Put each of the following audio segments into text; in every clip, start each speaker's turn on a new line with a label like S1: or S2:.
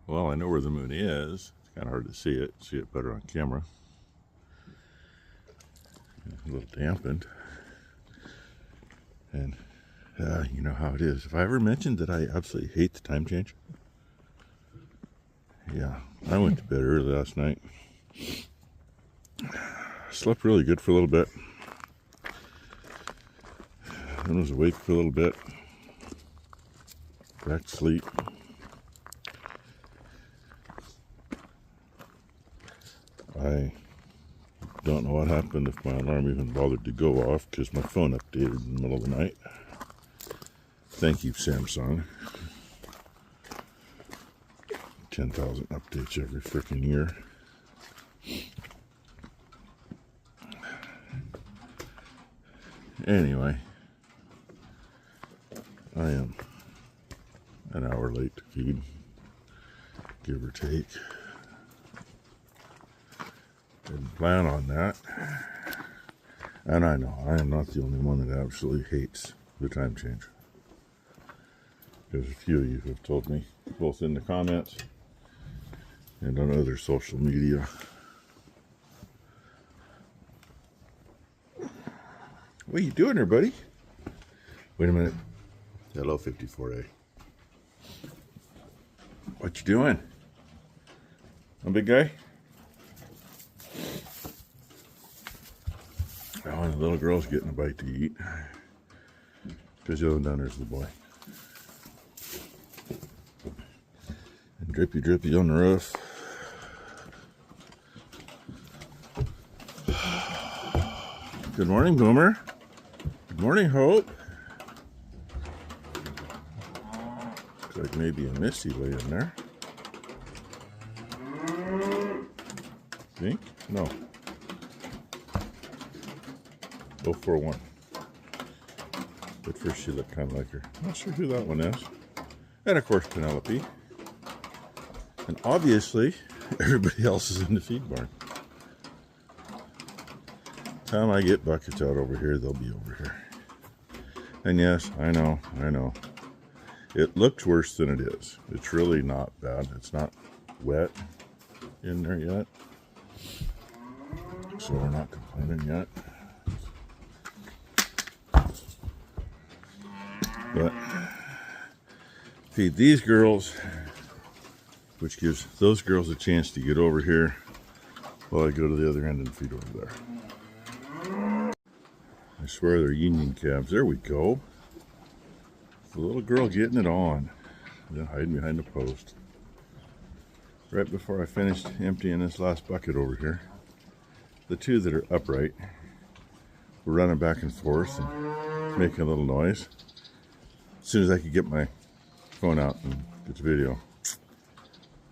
S1: Well, I know where the moon is. It's kind of hard to see it better on camera. A little dampened. And you know how it is. If I ever mentioned that I absolutely hate the time change? Yeah, I went to bed early last night. Slept really good for a little bit. Then was awake for a little bit. Back to sleep. I don't know what happened if my alarm even bothered to go off because my phone updated in the middle of the night. Thank you, Samsung. 10,000 updates every freaking year. Anyway, I am an hour late to feed, give or take. Didn't plan on that. And I know I am not the only one that absolutely hates the time change. There's a few of you who have told me, both in the comments and on other social media. What are you doing there, buddy? Wait a minute. Hello, 54A. What you doing? A big guy? Oh, and the little girl's getting a bite to eat. Because the other down there's the boy. And drippy drippy on the roof. Good morning, Boomer. Good morning, Hope. Looks like maybe a Misty lay in there. Think? No. 041. But first she looked kind of like her. Not sure who that one is. And of course Penelope. And obviously everybody else is in the feed barn. Time I get buckets out over here, they'll be over here. And yes, I know. It looks worse than it is. It's really not bad. It's not wet in there yet. So we're not complaining yet. But feed these girls, which gives those girls a chance to get over here while I go to the other end and feed over there. I swear they're union calves. There we go. The little girl getting it on. Then hiding behind the post. Right before I finished emptying this last bucket over here, the two that are upright were running back and forth and making a little noise. As soon as I could get my phone out and get the video,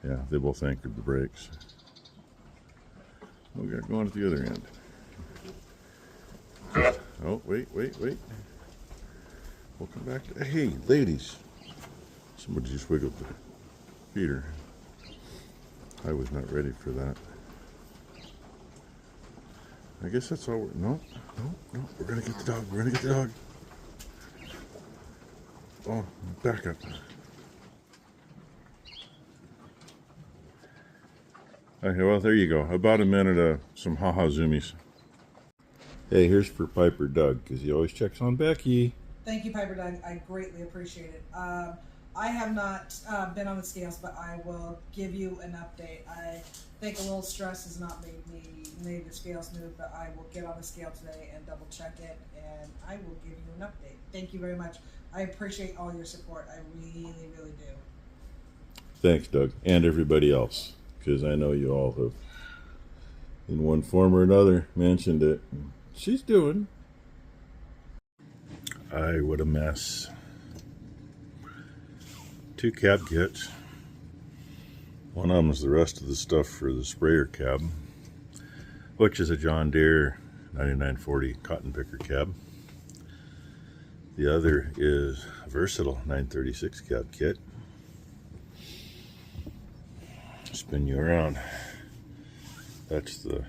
S1: yeah, they both anchored the brakes. We got going at the other end. Oh, wait. We'll come back to, hey, ladies. Somebody just wiggled the feeder. I was not ready for that. I guess that's all no. We're gonna get the dog. Oh, back up. Okay, well, there you go. About a minute of some ha-ha zoomies. Hey, here's for Piper Doug, because he always checks on Becky.
S2: Thank you, Piper Doug. I greatly appreciate it. I have not been on the scales, but I will give you an update. I think a little stress has not made the scales move, but I will get on the scale today and double check it, and I will give you an update. Thank you very much. I appreciate all your support. I really, really do.
S1: Thanks, Doug, and everybody else, because I know you all have, in one form or another, mentioned it. She's doing. What a mess. 2 cab kits. One of them is the rest of the stuff for the sprayer cab, which is a John Deere 9940 cotton picker cab. The other is a versatile 936 cab kit. Spin you around. That's the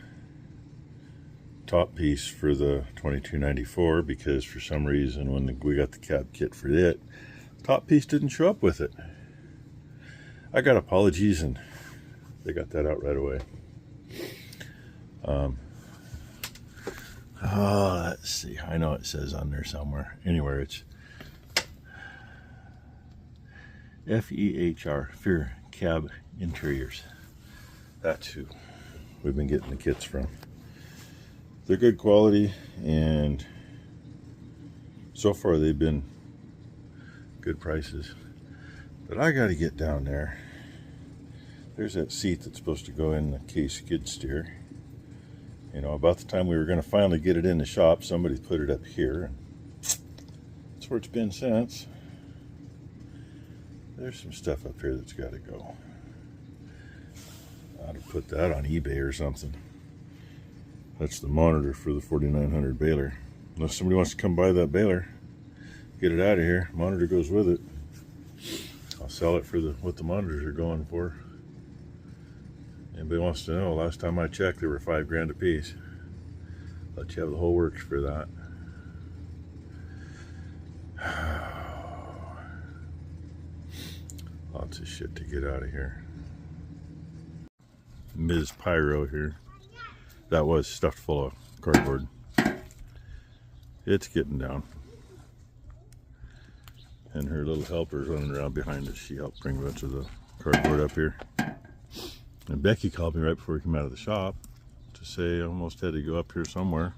S1: top piece for the 2294, because for some reason when we got the cab kit for it, top piece didn't show up with it. I got apologies and they got that out right away. Oh, let's see. I know it says on there somewhere. Anywhere, it's FEHR, Fear Cab Interiors. That's who we've been getting the kits from. They're good quality, and so far they've been good prices. But I got to get down there. There's that seat that's supposed to go in the case skid steer. You know, about the time we were going to finally get it in the shop, somebody put it up here. That's where it's been since. There's some stuff up here that's got to go. I ought to put that on eBay or something. That's the monitor for the 4900 baler. Unless somebody wants to come buy that baler, get it out of here. Monitor goes with it. I'll sell it for what the monitors are going for. Anybody wants to know, last time I checked, they were $5 grand a piece. Let you have the whole works for that. Lots of shit to get out of here. Ms. Pyro here. That was stuffed full of cardboard. It's getting down. And her little helper's running around behind us. She helped bring a bunch of the cardboard up here. And Becky called me right before we came out of the shop to say I almost had to go up here somewhere,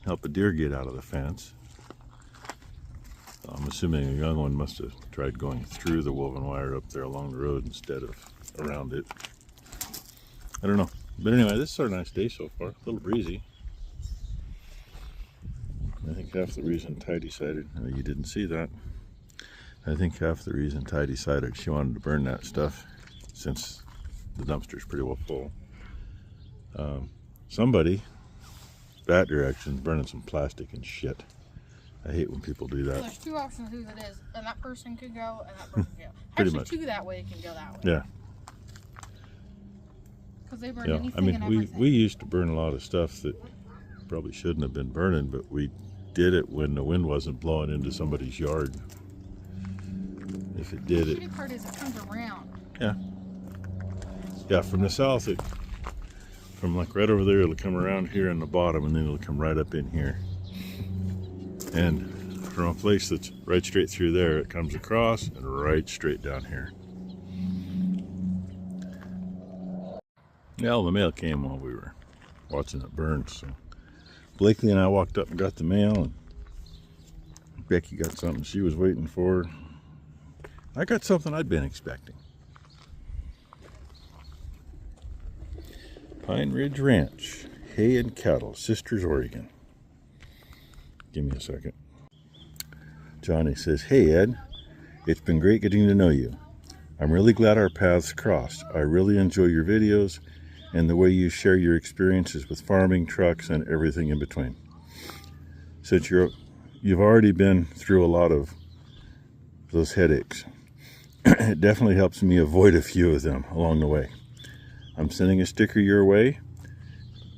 S1: help a deer get out of the fence. I'm assuming a young one must have tried going through the woven wire up there along the road instead of around it. I don't know. But anyway, this is our nice day so far. A little breezy. I think half the reason Ty decided, you didn't see that, I think half the reason Ty decided she wanted to burn that stuff, since the dumpster's pretty well full. Somebody, that direction, burning some plastic and shit. I hate when people do that.
S3: Well, there's two options who it is, and that person could go, and that person could go.
S1: Pretty
S3: Actually,
S1: much.
S3: two that way can go that way.
S1: Yeah.
S3: Because they burn
S1: Yeah,
S3: anything
S1: I mean,
S3: and everything.
S1: we used to burn a lot of stuff that probably shouldn't have been burning, but we did it when the wind wasn't blowing into somebody's yard. If it did,
S3: The shitty part is it comes around.
S1: Yeah. Yeah, from the south, from like right over there, it'll come around here in the bottom, and then it'll come right up in here. And from a place that's right straight through there, it comes across and right straight down here. Well, the mail came while we were watching it burn, so Blakely and I walked up and got the mail, and Becky got something she was waiting for. I got something I'd been expecting. Pine Ridge Ranch, hay and cattle, Sisters, Oregon. Give me a second. Johnny says, "Hey Ed, it's been great getting to know you. I'm really glad our paths crossed. I really enjoy your videos and the way you share your experiences with farming, trucks, and everything in between. Since you've already been through a lot of those headaches, it definitely helps me avoid a few of them along the way. I'm sending a sticker your way,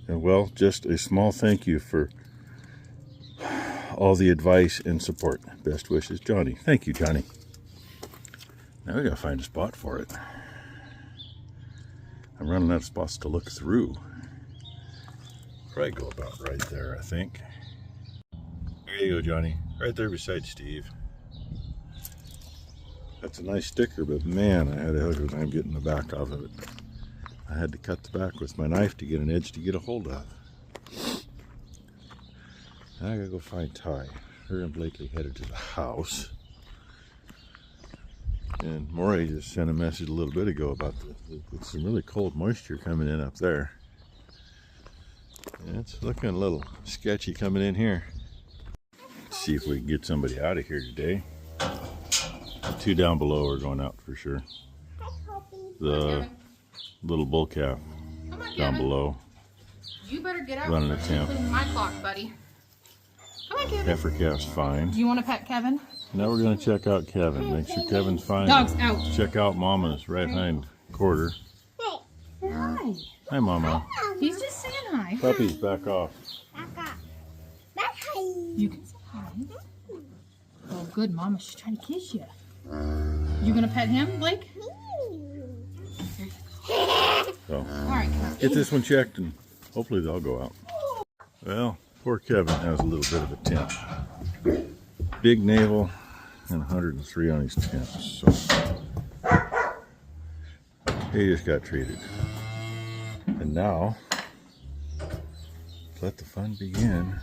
S1: and well, just a small thank you for all the advice and support. Best wishes, Johnny." Thank you, Johnny. Now we gotta find a spot for it. I'm running out of spots to look through. Probably go about right there, I think. There you go, Johnny. Right there beside Steve. That's a nice sticker, but man, I had a hell of a time getting the back off of it. I had to cut the back with my knife to get an edge to get a hold of. Now I gotta go find Ty. Her and Blakely headed to the house. And Maury just sent a message a little bit ago about it's some really cold moisture coming in up there. And it's looking a little sketchy coming in here. Let's see if we can get somebody out of here today. The two down below are going out for sure. The little bull calf down below.
S3: You better get out.
S1: Running a temp.
S3: My clock, buddy. Come on, Kevin.
S1: Heifer calf's fine.
S3: Do you want to pet Kevin?
S1: Now we're going to check out Kevin. Make sure Kevin's fine.
S3: Dog's out.
S1: Check out Mama's right hind quarter.
S3: Hi.
S1: Hi, Mama.
S3: He's just saying hi.
S1: Puppies, back off.
S3: You can say hi. Oh, good, Mama. She's trying to kiss you. You gonna pet him, Blake?
S1: get this one checked and hopefully they'll go out. Well, poor Kevin has a little bit of a temp. Big navel and 103 on his temp. So he just got treated. And now, let the fun begin.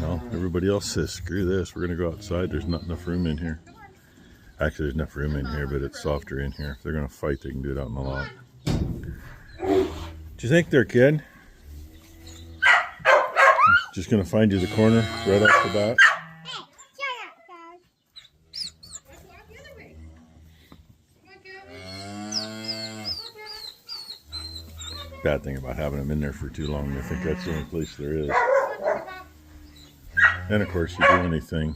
S1: Well, everybody else says, screw this, we're going to go outside. There's not enough room in here. Actually, there's enough room in here, but it's softer in here. If they're going to fight, they can do it out in the lot. What you think there, kid? Just going to find you the corner right off the bat? Bad thing about having them in there for too long. I think that's the only place there is. And of course, you do anything,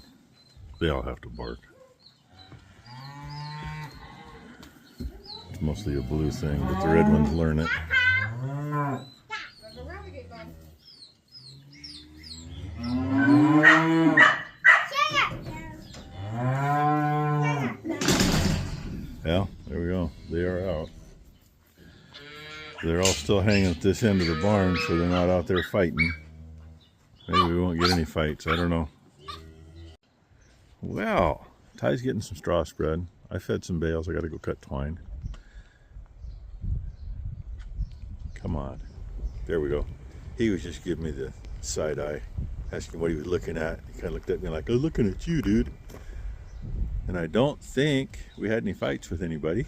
S1: they all have to bark. It's mostly a blue thing, but the red ones learn it. Yeah, there we go. They are out. They're all still hanging at this end of the barn, so they're not out there fighting. Maybe we won't get any fights. I don't know. Well, Ty's getting some straw spread. I fed some bales. I got to go cut twine. Come on. There we go. He was just giving me the side eye, asking what he was looking at. He kind of looked at me like, I'm looking at you, dude. And I don't think we had any fights with anybody.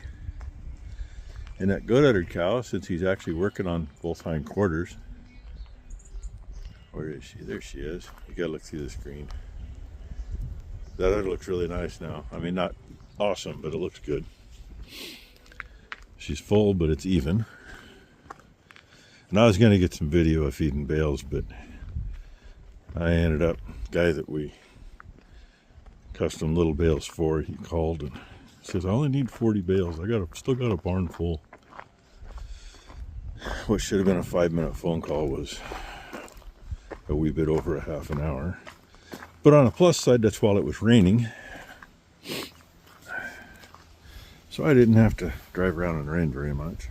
S1: And that good-uddered cow, since he's actually working on both hind quarters. Where is she? There she is. You gotta look through the screen. That udder looks really nice now. I mean, not awesome, but it looks good. She's full, but it's even. And I was gonna get some video of feeding bales, but I ended up, guy that we custom little bales for, he called and says, I only need 40 bales. Still got a barn full. What should have been a 5-minute phone call was a wee bit over a half an hour. But on a plus side, that's while it was raining. So I didn't have to drive around in the rain very much.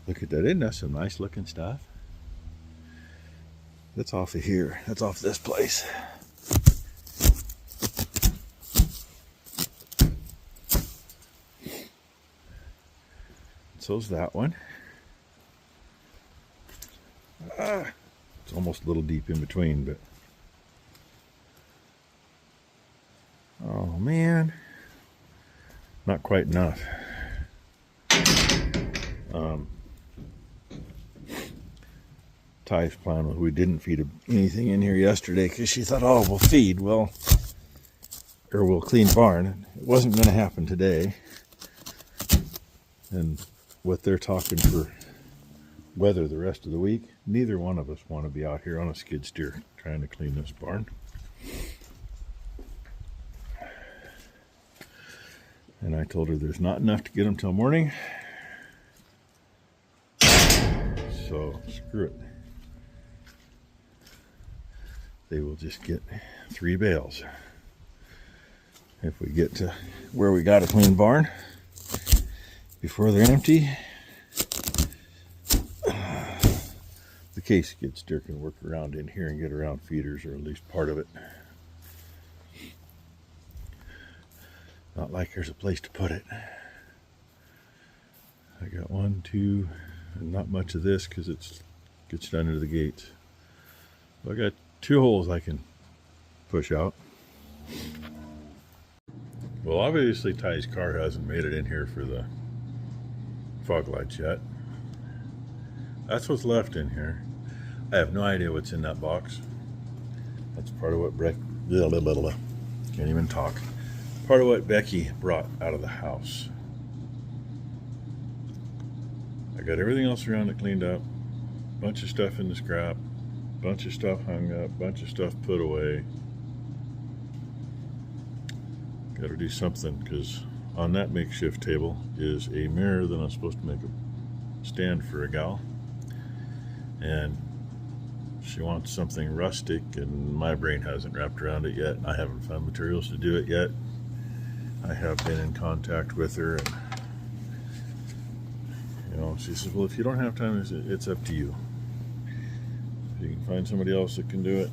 S1: Look at that. Isn't that some nice looking stuff? That's off of here. That's off this place. So's that one. It's almost a little deep in between, but oh man, not quite enough. Ty's plan was we didn't feed anything in here yesterday because she thought, oh, we'll feed, well, or we'll clean barn. It wasn't going to happen today. And what they're talking for weather the rest of the week, neither one of us want to be out here on a skid steer trying to clean this barn. And I told her there's not enough to get them till morning. So screw it. They will just get 3 bales. If we get to where we got a clean barn before they're empty, the case skid steer can work around in here and get around feeders, or at least part of it. Not like there's a place to put it. I got 1, 2, and not much of this because it gets down into the gates. I got 2 holes I can push out. Well, obviously Ty's car hasn't made it in here for the fog lights yet. That's what's left in here. I have no idea what's in that box. That's part of what can't even talk. Part of what Becky brought out of the house. I got everything else around it cleaned up. Bunch of stuff in the scrap. Bunch of stuff hung up. Bunch of stuff put away. Got to do something, because on that makeshift table is a mirror that I'm supposed to make a stand for a gal. And She wants something rustic, and my brain hasn't wrapped around it yet. I haven't found materials to do it yet. I have been in contact with her, and she says, well, if you don't have time, it's up to you. You can find somebody else that can do it.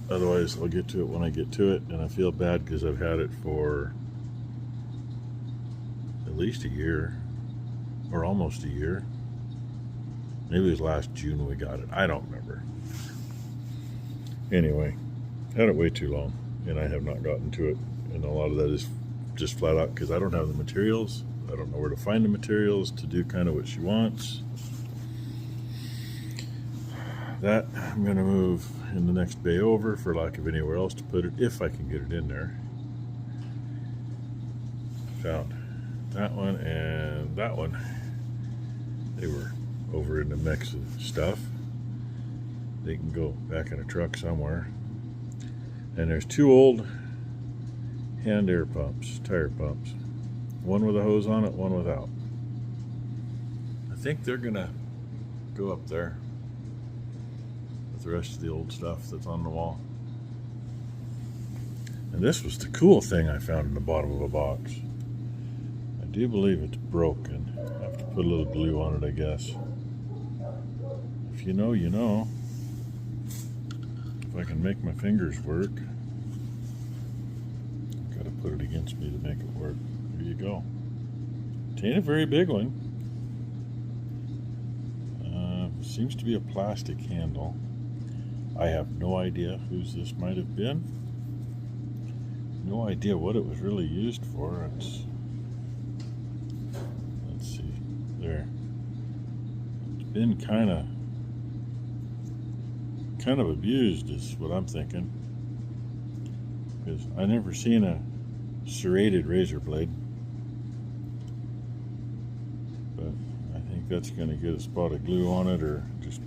S1: Otherwise, I'll get to it when I get to it. And I feel bad because I've had it for at least a year, or almost a year. Maybe it was last June when we got it. I don't remember. Anyway, had it way too long, and I have not gotten to it. And a lot of that is just flat out because I don't have the materials. I don't know where to find the materials to do kind of what she wants. That I'm going to move in the next bay over for lack of anywhere else to put it, if I can get it in there. Found that one and that one. They were over in the mix of stuff. They can go back in a truck somewhere. And there's two old hand air pumps, tire pumps. One with a hose on it, one without. I think they're going to go up there the rest of the old stuff that's on the wall. And this was the cool thing I found in the bottom of a box. I do believe it's broken. I have to put a little glue on it, I guess. If you know, you know. If I can make my fingers work. Gotta put it against me to make it work. There you go. It ain't a very big one. Seems to be a plastic handle. I have no idea whose this might have been. No idea what it was really used for. Let's see. There. It's been kind of abused is what I'm thinking. Because I never seen a serrated razor blade. But I think that's going to get a spot of glue on it, or just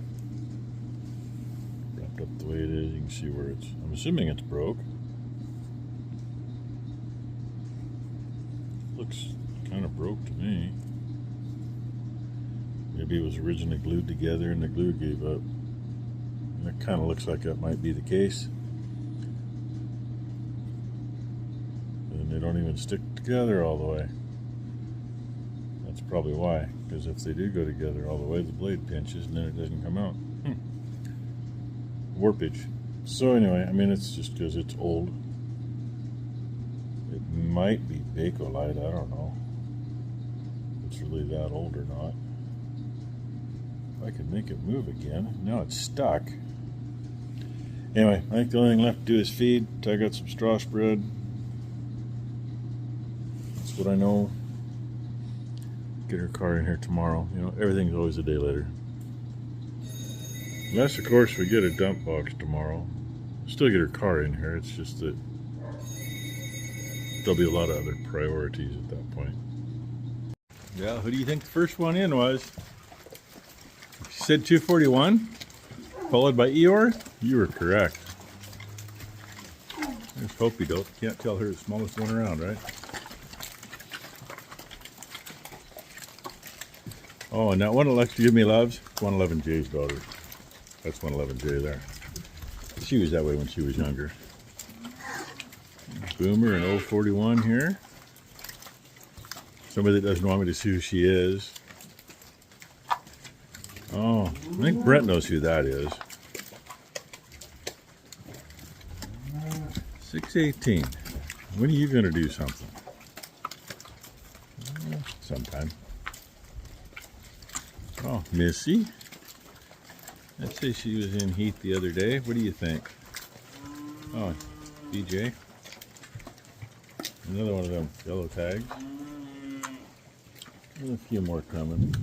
S1: up the way it is. You can see where it's, I'm assuming it's broke. Looks kind of broke to me. Maybe it was originally glued together and the glue gave up. That kind of looks like that might be the case. And they don't even stick together all the way. That's probably why, because if they do go together all the way, the blade pinches and then it doesn't come out. Warpage. So anyway, I mean, it's just because it's old. It might be Bakelite, I don't know if it's really that old or not. If I can make it move again. Now it's stuck. Anyway, I think the only thing left to do is feed. I got some straw spread. That's what I know. Get her car in here tomorrow. Everything's always a day later. Unless, of course, we get a dump box tomorrow. Still get her car in here. It's just that there'll be a lot of other priorities at that point. Yeah, who do you think the first one in was? She said 241, followed by Eeyore. You were correct. There's Hopi Dope. Can't tell her the smallest one around, right? Oh, and that one Alexa Give Me Loves, 111J's daughter. That's 111J there. She was that way when she was younger. Boomer and 041 here. Somebody that doesn't want me to see who she is. Oh, I think Brent knows who that is. 618. When are you going to do something? Sometime. Oh, Missy. I'd say she was in heat the other day. What do you think? Oh, BJ. Another one of them yellow tags. And a few more coming.